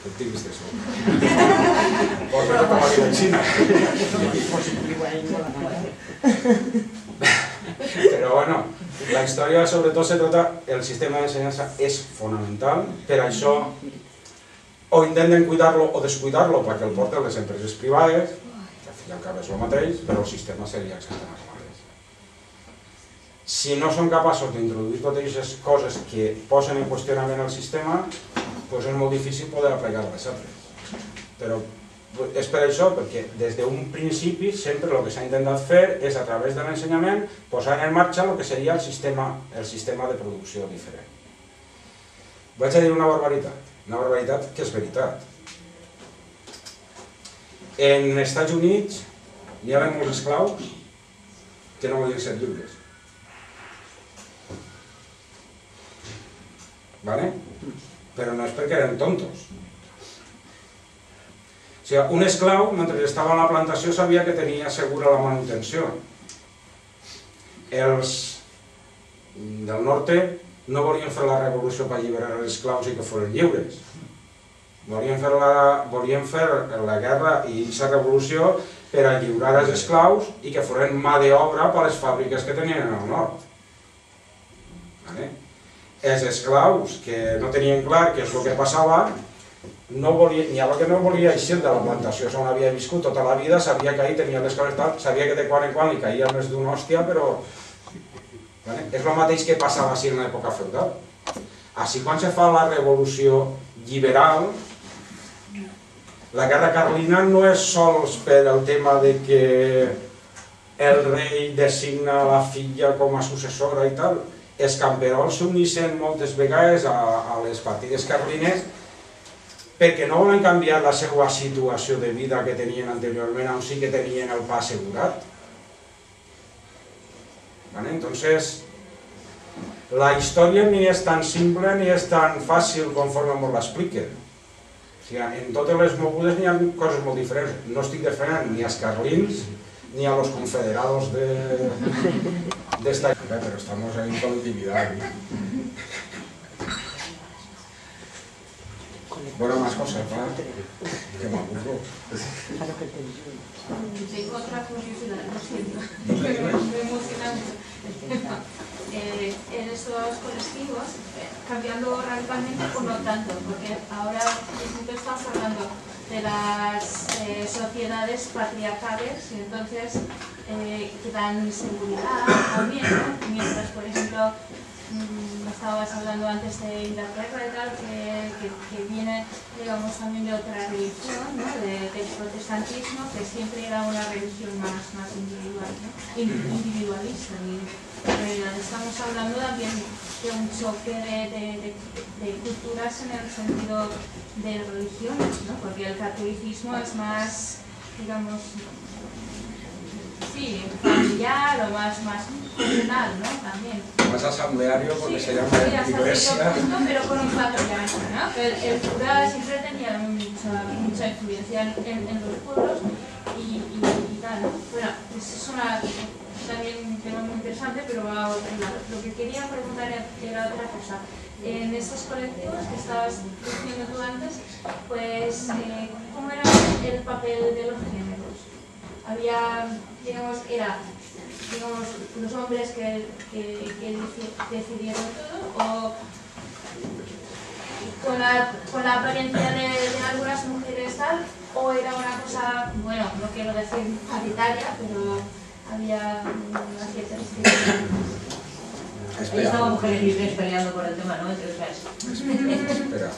Optimista eso. Porque no como aquí en China. Pero bueno, la història sobretot se trata, el sistema d'ensenyança és fonamental, per això o intenten cuidar-lo o descuidar-lo perquè el porten les empreses privades, que al fi i al cap és el mateix, però el sistema seria exactament el mateix. Si no són capaços d'introduir totes aquestes coses que posen en qüestionament el sistema, doncs és molt difícil poder aplicar les altres. Però és per això, perquè des d'un principi sempre el que s'ha intentat fer és a través de l'ensenyament posar en marxa el que seria el sistema de producció diferent. Vaig a dir una barbaritat que és veritat. En els Estats Units hi havia molts esclaus que no volien ser lliures. Però no és perquè eren tontos. O sigui, un esclau, mentre estava a la plantació, sabia que tenia segura la manutenció. Els del nord no volien fer la revolució per alliberar els esclaus i que foren lliures. Volien fer la guerra i aquesta revolució per alliberar els esclaus i que foren mà d'obra per a les fàbriques que tenien al nord. Els esclaus que no tenien clar què és el que passava, n'hi havia que no volia eixir de la plantació on havia viscut tota la vida, sabia que ahir tenia les coses tal, sabia que de quan en quan li caia més d'una hòstia, però és el mateix que passava així en l'època feudal. Així quan se fa la revolució liberal, la guerra carlina no és sols per el tema de que el rei designa la filla com a successora i tal. Els camperols s'uneixen moltes vegades a les partides carlines perquè no volen canviar la seva situació de vida que tenien anteriorment, on sí que tenien el pa assegurat. Entonces, la història ni és tan simple ni és tan fàcil conforme ens l'expliquen. En totes les mogudes n'hi ha coses molt diferents. No estic defensant ni als carlins ni a los confederados d'esta... Pero estamos en colectividad. Bueno, más cosas, ¿verdad? Que me aburro. Tengo otra curiosidad, lo siento. Me emociona mucho el tema. En estos colectivos, cambiando radicalmente o no tanto, porque ahora mismo estamos hablando de las sociedades patriarcales y entonces que dan seguridad también, ¿no? Mientras, por ejemplo, estabas hablando antes de Inglaterra y tal, que viene, digamos, también de otra religión, ¿no? Del protestantismo, que siempre era una religión más individual, ¿no? Individualista. Y en realidad estamos hablando también de un choque de culturas en el sentido de religiones, ¿no? Porque el catolicismo es más, digamos, sí, familiar o más comunal, ¿no? También. Más asambleario porque se llama iglesia. Pero con un patriarca, ¿no? El cura siempre tenía mucha influencia en los pueblos y tal, ¿no? Bueno, es también un tema muy interesante, pero va a otro lado. Lo que quería preguntar era otra cosa. En estos colectivos que estabas diciendo tú antes, pues, ¿cómo era el papel de los géneros? Había, digamos, los hombres que decidieron todo, o con la apariencia de algunas mujeres tal, o era una cosa, bueno, no quiero decir paritaria, pero había una cierta distinción. Ahí estaban mujeres libres peleando por el tema, ¿no? Espera.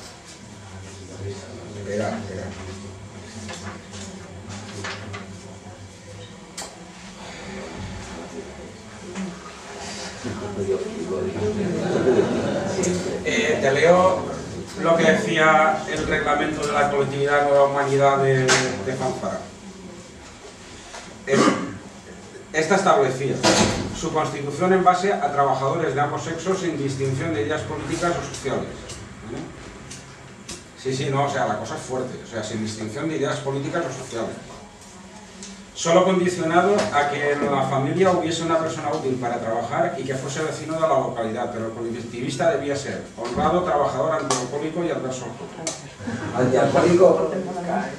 Te leo lo que decía el reglamento de la colectividad Nueva Humanidad de Fanfara. Esta establecía su constitución en base a trabajadores de ambos sexos sin distinción de ideas políticas o sociales. Sí, no, o sea, la cosa es fuerte, o sea, sin distinción de ideas políticas o sociales. solo condicionado a que en la familia hubiese una persona útil para trabajar y que fuese vecino de la localidad, pero el colectivista debía ser honrado, trabajador, antialcohólico y adverso al juego. ¿Antialcohólico?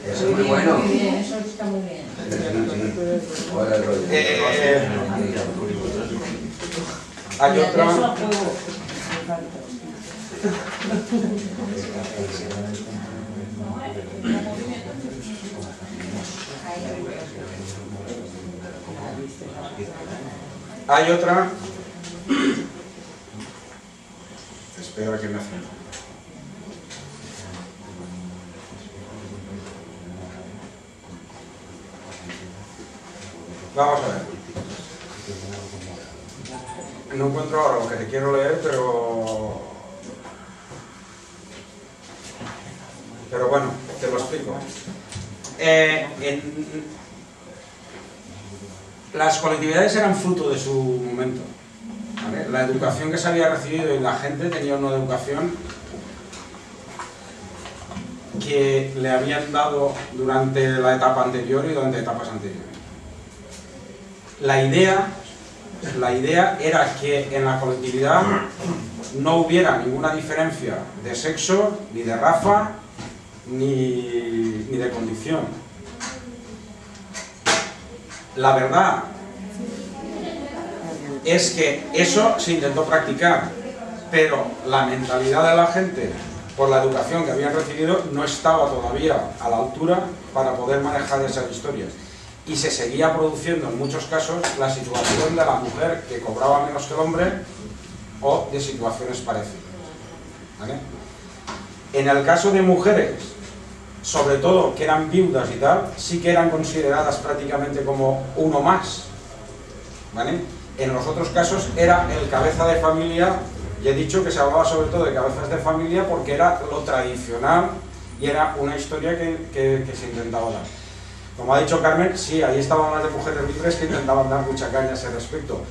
Eso es muy bueno. Muy bien, eso está muy bien. Ahora el rollo. Hay otra... Hay otra... Espera que me hace... Vamos a ver. No encuentro ahora lo que te quiero leer, pero bueno, te lo explico. Las colectividades eran fruto de su momento, ¿vale? La educación que se había recibido y la gente tenía una educación que le habían dado durante la etapa anterior y durante etapas anteriores. La idea era que en la colectividad no hubiera ninguna diferencia de sexo, ni de raza, ni de condición. La verdad es que eso se intentó practicar, pero la mentalidad de la gente, por la educación que habían recibido, no estaba todavía a la altura para poder manejar esas historias. Y se seguía produciendo en muchos casos la situación de la mujer que cobraba menos que el hombre o de situaciones parecidas, ¿vale? En el caso de mujeres, sobre todo que eran viudas y tal, sí que eran consideradas prácticamente como uno más, ¿vale? En los otros casos era el cabeza de familia, y he dicho que se hablaba sobre todo de cabezas de familia porque era lo tradicional y era una historia que se intentaba dar. Como ha dicho Carmen, sí, ahí estaban las de mujeres libres que intentaban dar mucha caña a ese respecto.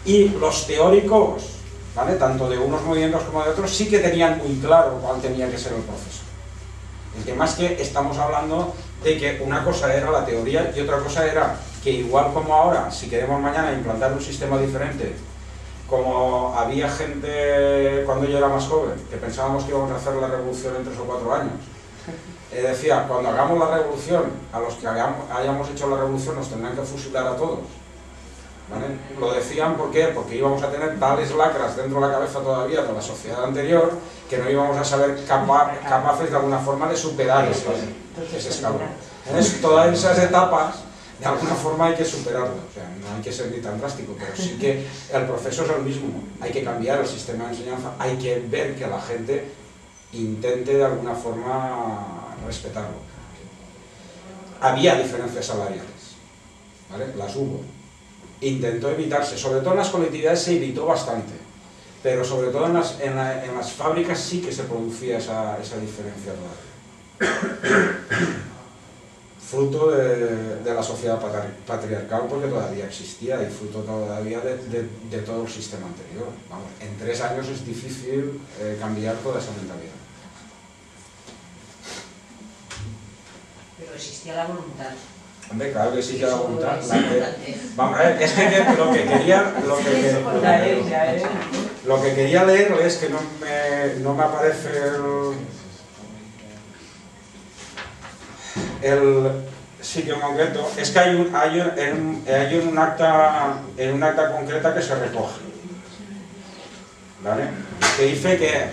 Y los teóricos, ¿vale?, tanto de unos movimientos como de otros, sí que tenían muy claro cuál tenía que ser el proceso. El tema es que estamos hablando de que una cosa era la teoría y otra cosa era que igual como ahora, si queremos mañana implantar un sistema diferente, como había gente cuando yo era más joven, que pensábamos que íbamos a hacer la revolución en 3 o 4 años, decía, cuando hagamos la revolución, a los que hayamos hecho la revolución nos tendrán que fusilar a todos, ¿vale? Lo decían, ¿por qué? Porque íbamos a tener tales lacras dentro de la cabeza todavía de la sociedad anterior que no íbamos a saber capaces de alguna forma de superar ese escalón. Entonces, todas esas etapas, de alguna forma hay que superarlas, o sea, no hay que ser ni tan drástico, pero sí que el proceso es el mismo, hay que cambiar el sistema de enseñanza, hay que ver que la gente intente de alguna forma respetarlo. Había diferencias salariales, ¿vale? Las hubo. Intentó evitarse, sobre todo en las colectividades se evitó bastante, pero sobre todo en las fábricas sí que se producía esa diferencia todavía. Fruto de la sociedad patriarcal, porque todavía existía, y fruto todavía de todo el sistema anterior. Vamos, en 3 años es difícil cambiar toda esa mentalidad. Pero existía la voluntad. Hombre, claro que existía la voluntad. Vamos a ver, es que lo que quería leer es que no me aparece el sitio en concreto. Es que hay un acta concreta que se recoge, ¿vale?, que dice que